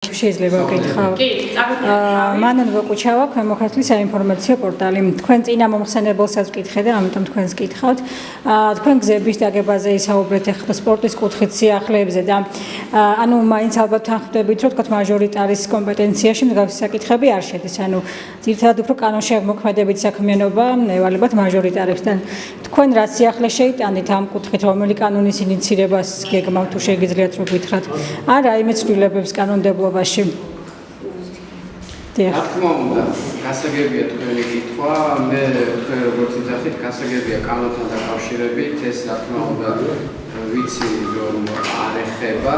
შეიძლება გითხრათ. მანან ვაკუჩავა ქვემოხატლის საინფორმაციო პორტალი. თქვენ წინა მომხსენებელსაც ვკითხე და ამიტომ თქვენს გითხავთ. თქვენ გზების დაგებაზე ისაუბრეთ ახლა სპორტის კუთხით სიახლეებზე და ანუ მაინც ალბათ თანხმდებით რომ თქვათ მაჟორიტარის კომპეტენციაში მსგავსი საკითხები არ შედის. ანუ ძირითადად უფრო კანონშემოქმედებით საქმიანობა ევალებათ მაჟორიტარებსთან. თქვენ რა სიახლე შეიტანით ამ კუთხით რომელი კანონის ინიცირებას გეგმავთ თუ შეგიძლიათ რომ გითხრათ? ან რაიმე ცვლილებებს კანონმდებლობაში რა თქმა უნდა, გასაგებია თქვენი კითხვა, მე თქვენ როგორც იძახით, გასაგებია კანონთან დაკავშირებით, ეს რა თქმა უნდა ვიცი რომ არ ეხება,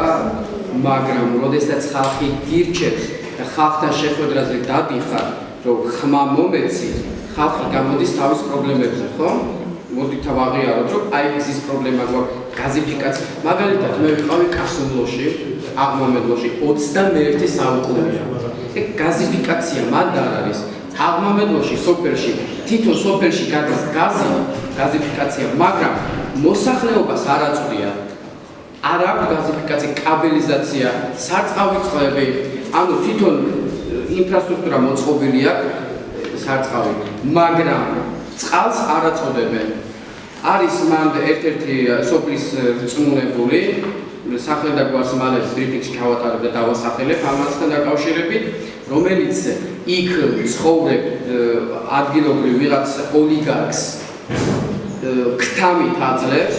მაგრამ როდესაც ხალხი გირჩევს და ხალხთან შეხვედრაზე დადიხარ, რომ ხმა მომეცით, ხალხი გამოდის თავის პრობლემებზე, ხო? მოდით ავაღიაროთ, რომ აი გზის პრობლემა გვაქვს, გაზიფიკაცია. მაგალითად, მე ვიყავი კასუმლოში, აღმომედლოში 21 საუკუნეა. გაზიფიკაცია მანდ არ არის. აღმომედლოში, სოფელში, თითო სოფელში გადის გაზი, გაზიფიკაცია, მაგრამ მოსახლეობას არ აწვდია. არ აქვს გაზიფიკაცია, კაბელიზაცია, სარწყავი წყლები, ანუ თვითონ ინფრასტრუქტურა მოწყობილი აქვს სარწყავი, მაგრამ წყალს არ აწოდებენ. არის მანდ ერთ-ერთი სოფლის რწმუნებული, სახელდა გვარს მალე ბრიფინგში ჩავატარებ და დავასახელებ ამასთან დაკავშირებით, რომელიც იქ ცხოვრებ ადგილობრივ ვიღაც ოლიგარქს ქთამით აძლევს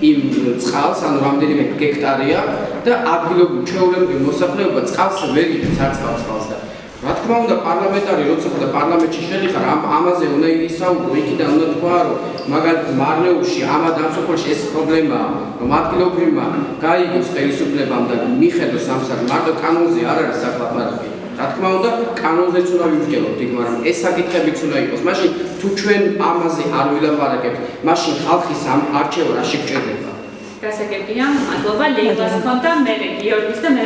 იმ წყალს, ანუ რამდენიმე გექტარია და ადგილობრივ ჩვეულებრივ მოსახლეობა წყალს ვერ იღებს, არ წყალს და რა თქმა უნდა პარლამენტარი როცა ხარ და პარლამენტში შედიხარ ამაზე უნდა ისაუბრო, იქიდან უნდა თქვა რომ მაგალითად მარნეულში ამად ამ სოფელში ეს პრობლემაა, რომ ადგილობრივმა გაიგოს ხელისუფლებამ და მიხედოს ამ საკითხს, მარტო კანონზე არ არის საკლაპარაკი. რა თქმა უნდა კანონზეც უნდა ვიმსჯელოთ იქ, მაგრამ ეს საკითხებიც უნდა იყოს. მაშინ თუ ჩვენ ამაზე არ ვილაპარაკებთ, მაშინ ხალხის ამ არჩევა რაში გჭირდება? გასაგებია, მადლობა ლეილას ქონდა, მე გიორგის და მე